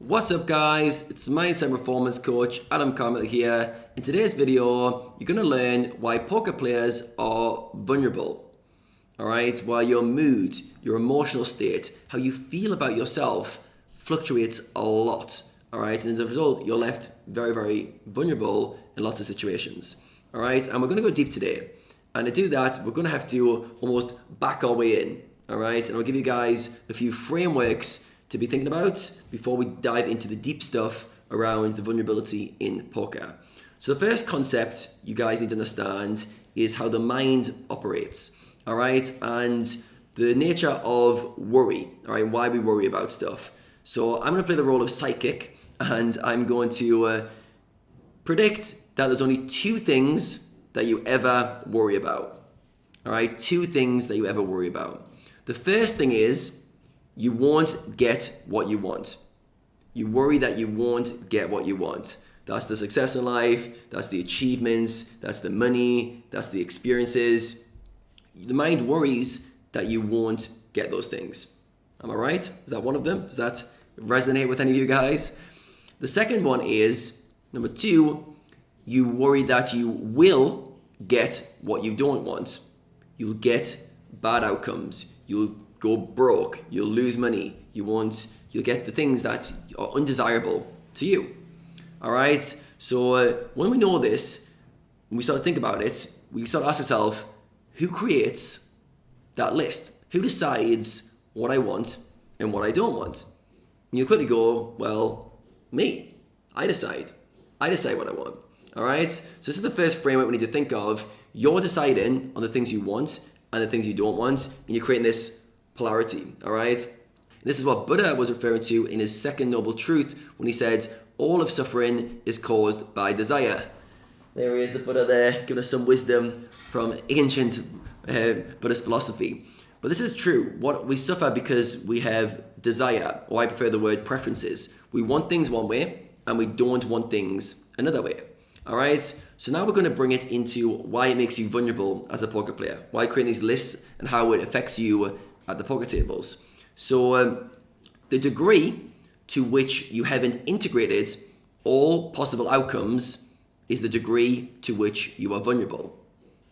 What's up guys, it's Mindset Performance Coach Adam Carmichael here. In today's video, you're going to learn why poker players are vulnerable. Alright, why your mood, your emotional state, how you feel about yourself fluctuates a lot. Alright, and as a result, you're left very, very vulnerable in lots of situations. Alright, and we're going to go deep today. And to do that, we're going to have to almost back our way in. Alright, and I'll give you guys a few frameworks to be thinking about before we dive into the deep stuff around the vulnerability in poker. So the first concept you guys need to understand is how the mind operates, all right, and the nature of worry, all right, why we worry about stuff. So I'm going to play the role of psychic, and I'm going to predict that there's only two things that you ever worry about, all right, two things that you ever worry about. The first thing is you won't get what you want. You worry that you won't get what you want. That's the success in life, that's the achievements, that's the money, that's the experiences. The mind worries that you won't get those things. Am I right? Is that one of them? Does that resonate with any of you guys? The second one is, number two, you worry that you will get what you don't want. You'll get bad outcomes. You'll go broke, you'll lose money, you'll get the things that are undesirable to you. All right, so when we know this, when we start to think about it, we start to ask ourselves, who creates that list? Who decides what I want and what I don't want? And you quickly go, well, me. I decide what I want. All right, so this is the first framework we need to think of. You're deciding on the things you want and the things you don't want, and you're creating this polarity, all right? This is what Buddha was referring to in his second noble truth when he said, all of suffering is caused by desire. There he is, the Buddha there, giving us some wisdom from ancient Buddhist philosophy. But this is true. What we suffer because we have desire, or I prefer the word preferences. We want things one way, and we don't want things another way, all right? So now we're going to bring it into why it makes you vulnerable as a poker player, why creating these lists and how it affects you at the poker tables. So the degree to which you haven't integrated all possible outcomes is the degree to which you are vulnerable.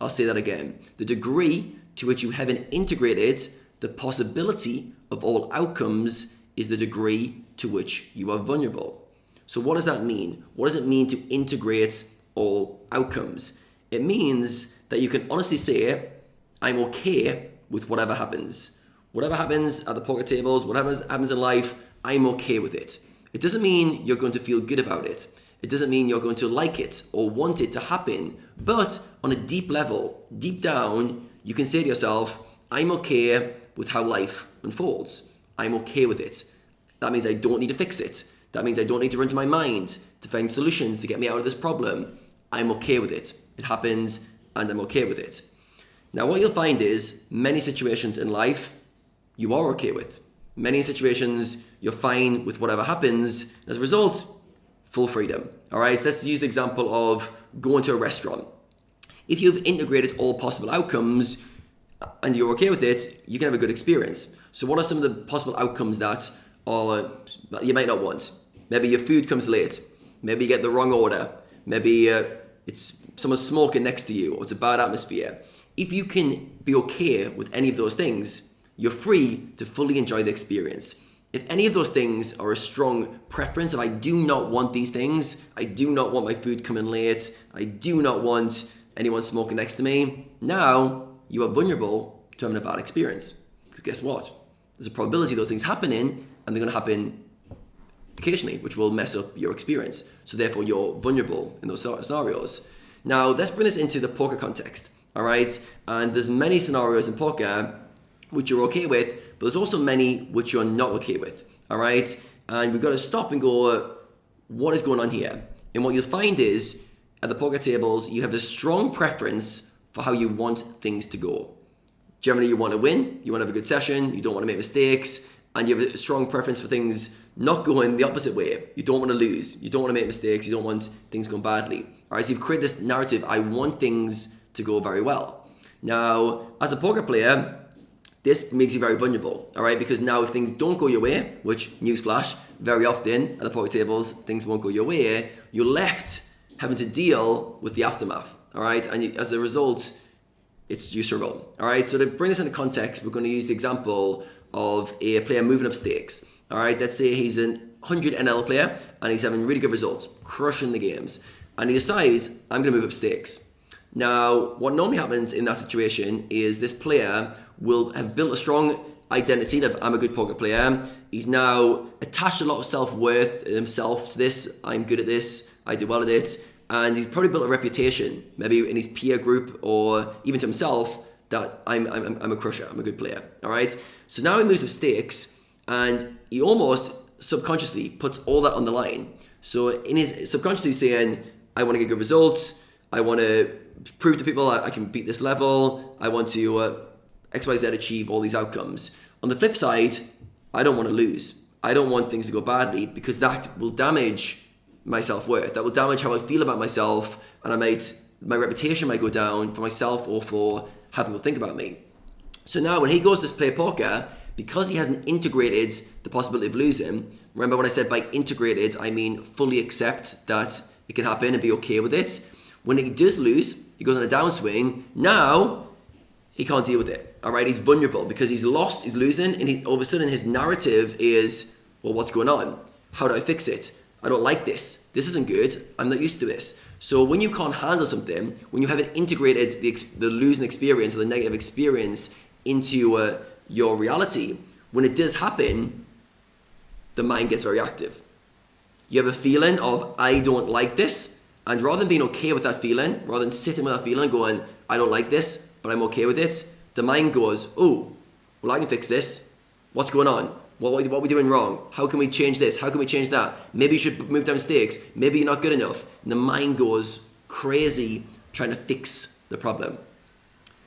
I'll say that again. The degree to which you haven't integrated the possibility of all outcomes is the degree to which you are vulnerable. So what does that mean? What does it mean to integrate all outcomes? It means that you can honestly say, I'm okay with whatever happens. Whatever happens at the poker tables, whatever happens in life, I'm okay with it. It doesn't mean you're going to feel good about it. It doesn't mean you're going to like it or want it to happen. But on a deep level, deep down, you can say to yourself, I'm okay with how life unfolds. I'm okay with it. That means I don't need to fix it. That means I don't need to run to my mind to find solutions to get me out of this problem. I'm okay with it. It happens and I'm okay with it. Now what you'll find is many situations in life you are okay with. Many situations you're fine with whatever happens. As a result, full freedom. All right, so let's use the example of going to a restaurant. If you've integrated all possible outcomes and you're okay with it, you can have a good experience. So what are some of the possible outcomes that you might not want? Maybe your food comes late. Maybe you get the wrong order. Maybe it's someone smoking next to you, or it's a bad atmosphere. If you can be okay with any of those things, you're free to fully enjoy the experience. If any of those things are a strong preference, if I do not want these things, I do not want my food coming late, I do not want anyone smoking next to me, now you are vulnerable to having a bad experience. Because guess what? There's a probability of those things happening, and they're going to happen occasionally, which will mess up your experience. So therefore, you're vulnerable in those scenarios. Now, let's bring this into the poker context, all right? And there's many scenarios in poker which you're okay with, but there's also many which you're not okay with, all right? And we've got to stop and go, what is going on here? And what you'll find is, at the poker tables, you have this strong preference for how you want things to go. Generally, you want to win, you want to have a good session, you don't want to make mistakes, and you have a strong preference for things not going the opposite way. You don't want to lose, you don't want to make mistakes, you don't want things going badly. All right, so you've created this narrative, I want things to go very well. Now, as a poker player, this makes you very vulnerable, all right? Because now if things don't go your way, which, newsflash, very often at the poker tables, things won't go your way, you're left having to deal with the aftermath, all right? And as a result, you struggle, all right? So to bring this into context, we're going to use the example of a player moving up stakes, all right? Let's say he's an 100 NL player and he's having really good results, crushing the games, and he decides, I'm going to move up stakes. Now, what normally happens in that situation is this player will have built a strong identity that I'm a good poker player. He's now attached a lot of self-worth himself to this. I'm good at this. I do well at it. And he's probably built a reputation, maybe in his peer group or even to himself, that I'm a crusher. I'm a good player. All right. So now he moves up stakes, and he almost subconsciously puts all that on the line. So in his subconsciously saying, I want to get good results. I want to prove to people I can beat this level. I want to XYZ achieve all these outcomes. On the flip side, I don't want to lose. I don't want things to go badly, because that will damage my self-worth. That will damage how I feel about myself, and my reputation might go down for myself or for how people think about me. So now when he goes to play poker, because he hasn't integrated the possibility of losing, remember when I said by integrated, I mean fully accept that it can happen and be okay with it. When he does lose, he goes on a downswing, now he can't deal with it. All right, he's vulnerable because he's lost, he's losing, and all of a sudden his narrative is, well, what's going on? How do I fix it? I don't like this. This isn't good. I'm not used to this. So when you can't handle something, when you haven't integrated the losing experience or the negative experience into your reality, when it does happen, the mind gets very active. You have a feeling of, I don't like this, and rather than being okay with that feeling, rather than sitting with that feeling and going, I don't like this, but I'm okay with it, the mind goes, oh, well, I can fix this. What's going on? What are we doing wrong? How can we change this? How can we change that? Maybe you should move down stakes. Maybe you're not good enough. And the mind goes crazy trying to fix the problem.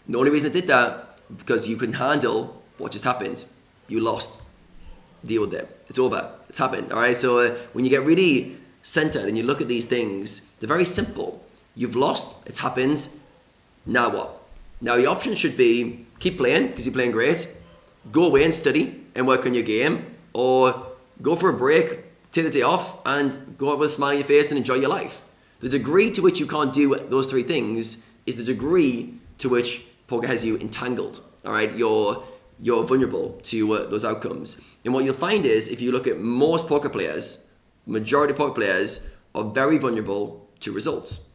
The only reason it did that, because you couldn't handle what just happened. You lost. Deal with it. It's over. It's happened. All right. So when you get really centered and you look at these things, they're very simple. You've lost. It's happened. Now what? Now the option should be keep playing because you're playing great. Go away and study and work on your game, or go for a break, take the day off, and go out with a smile on your face and enjoy your life. The degree to which you can't do those three things is the degree to which poker has you entangled. All right, you're vulnerable to those outcomes. And what you'll find is, if you look at most poker players, majority of poker players are very vulnerable to results.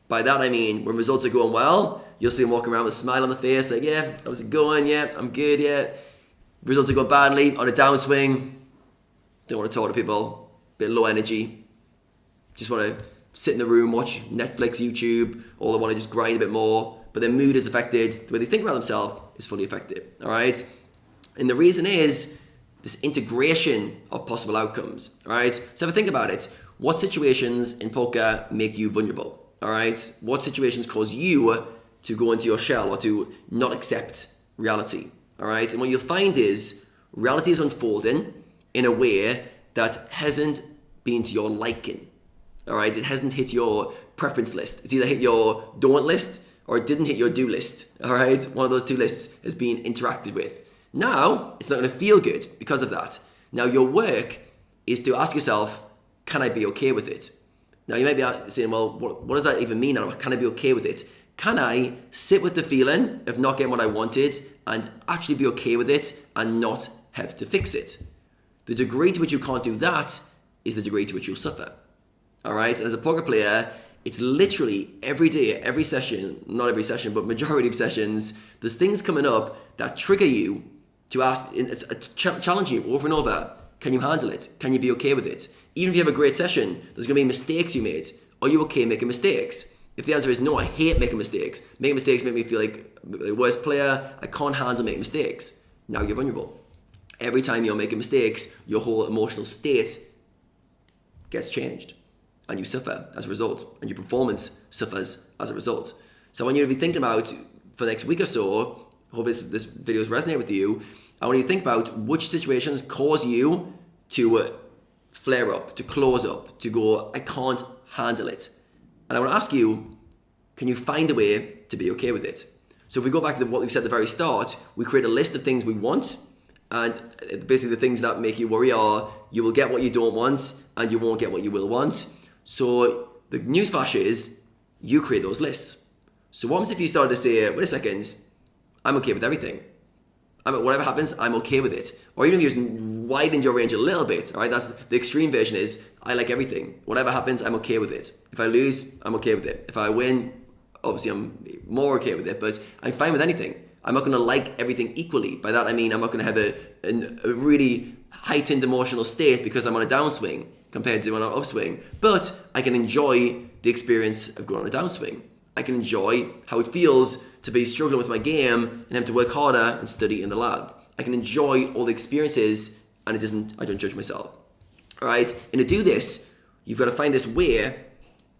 By that I mean, when results are going well, you'll see them walking around with a smile on the face, like, yeah, how's it going? Yeah, I'm good, yeah. Results are going badly, on a downswing, don't want to talk to people, bit low energy, just want to sit in the room, watch Netflix, YouTube, or they want to just grind a bit more, but their mood is affected, the way they think about themselves is fully affected, all right? And the reason is this integration of possible outcomes, all right? So if I think about it, what situations in poker make you vulnerable, all right? What situations cause you to go into your shell or to not accept reality? All right, and what you'll find is reality is unfolding in a way that hasn't been to your liking. All right, it hasn't hit your preference list. It's either hit your don't list or it didn't hit your do list. All right, one of those two lists has been interacted with. Now, it's not going to feel good because of that. Now, your work is to ask yourself, can I be okay with it? Now, you might be saying, well, what does that even mean? Can I be okay with it? Can I sit with the feeling of not getting what I wanted and actually be okay with it and not have to fix it? The degree to which you can't do that is the degree to which you'll suffer. All right? And as a poker player, it's literally every day, every session, not every session, but majority of sessions, there's things coming up that trigger you to ask, challenge you over and over. Can you handle it? Can you be okay with it? Even if you have a great session, there's going to be mistakes you made. Are you okay making mistakes? If the answer is no, I hate making mistakes. Making mistakes make me feel like the worst player. I can't handle making mistakes. Now you're vulnerable. Every time you're making mistakes, your whole emotional state gets changed. And you suffer as a result. And your performance suffers as a result. So I want you to be thinking about, for the next week or so, hope this video has resonated with you, I want you to think about which situations cause you to flare up, to close up, to go, I can't handle it. And I want to ask you, can you find a way to be okay with it? So if we go back to what we said at the very start, we create a list of things we want, and basically the things that make you worry are you will get what you don't want and you won't get what you will want. So the newsflash is you create those lists. So what happens if you started to say, wait a second, I'm okay with everything. Whatever happens, I'm okay with it. Or even if you just widened your range a little bit, all right? That's the extreme version is I like everything. Whatever happens, I'm okay with it. If I lose, I'm okay with it. If I win, obviously I'm more okay with it, but I'm fine with anything. I'm not going to like everything equally. By that I mean I'm not going to have a really heightened emotional state because I'm on a downswing compared to on an upswing. But I can enjoy the experience of going on a downswing. I can enjoy how it feels to be struggling with my game and have to work harder and study in the lab. I can enjoy all the experiences and I don't judge myself. All right, and to do this, you've got to find this way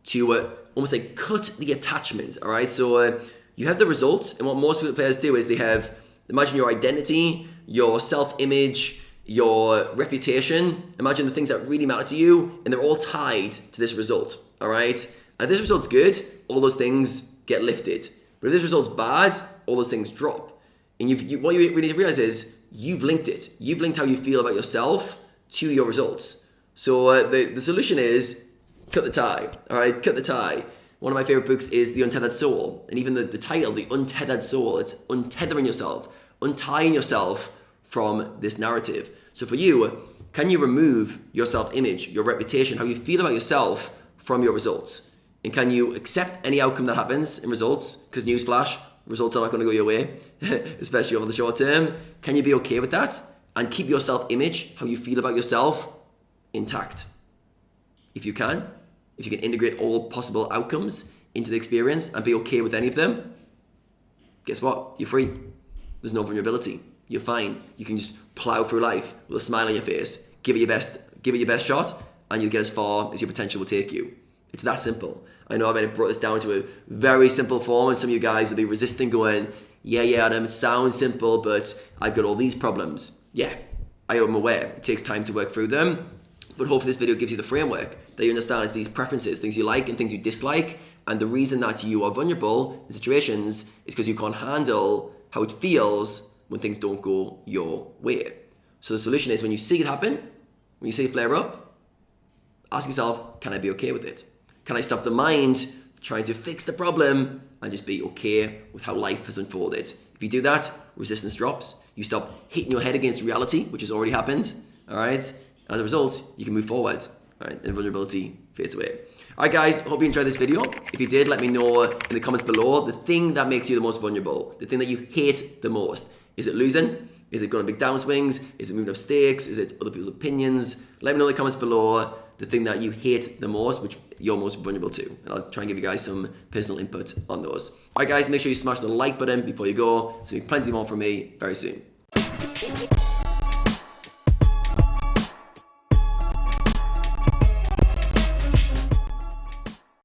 to almost like cut the attachment. All right, so you have the results, and what most players do is they have, imagine your identity, your self-image, your reputation, imagine the things that really matter to you, and they're all tied to this result. All right, and if this result's good, all those things get lifted. But if this result's bad, all those things drop. And what you really need to realize is you've linked it. You've linked how you feel about yourself to your results. So the solution is cut the tie. All right, cut the tie. One of my favorite books is The Untethered Soul. And even the title, The Untethered Soul, it's untethering yourself, untying yourself from this narrative. So for you, can you remove your self-image, your reputation, how you feel about yourself from your results? And can you accept any outcome that happens in results? Because newsflash, results are not going to go your way, especially over the short term. Can you be okay with that and keep your self-image, how you feel about yourself, intact? If you can integrate all possible outcomes into the experience and be okay with any of them, guess what? You're free. There's no vulnerability. You're fine. You can just plow through life with a smile on your face, give it your best shot, and you'll get as far as your potential will take you. It's that simple. I know I've brought this down to a very simple form, and some of you guys will be resisting, going, yeah, Adam, it sounds simple, but I've got all these problems. Yeah, I am aware. It takes time to work through them, but hopefully this video gives you the framework that you understand is these preferences, things you like and things you dislike, and the reason that you are vulnerable in situations is because you can't handle how it feels when things don't go your way. So the solution is when you see it happen, when you see it flare up, ask yourself, can I be okay with it? Can I stop the mind trying to fix the problem and just be okay with how life has unfolded? If you do that, resistance drops. You stop hitting your head against reality, which has already happened. All right. And as a result, you can move forward. All right. And vulnerability fades away. All right, guys. Hope you enjoyed this video. If you did, let me know in the comments below the thing that makes you the most vulnerable, the thing that you hate the most. Is it losing? Is it going on big downswings? Is it moving up stakes? Is it other people's opinions? Let me know in the comments below the thing that you hate the most, which you're most vulnerable to. And I'll try and give you guys some personal input on those. All right, guys, make sure you smash the like button before you go. So you plenty more from me very soon.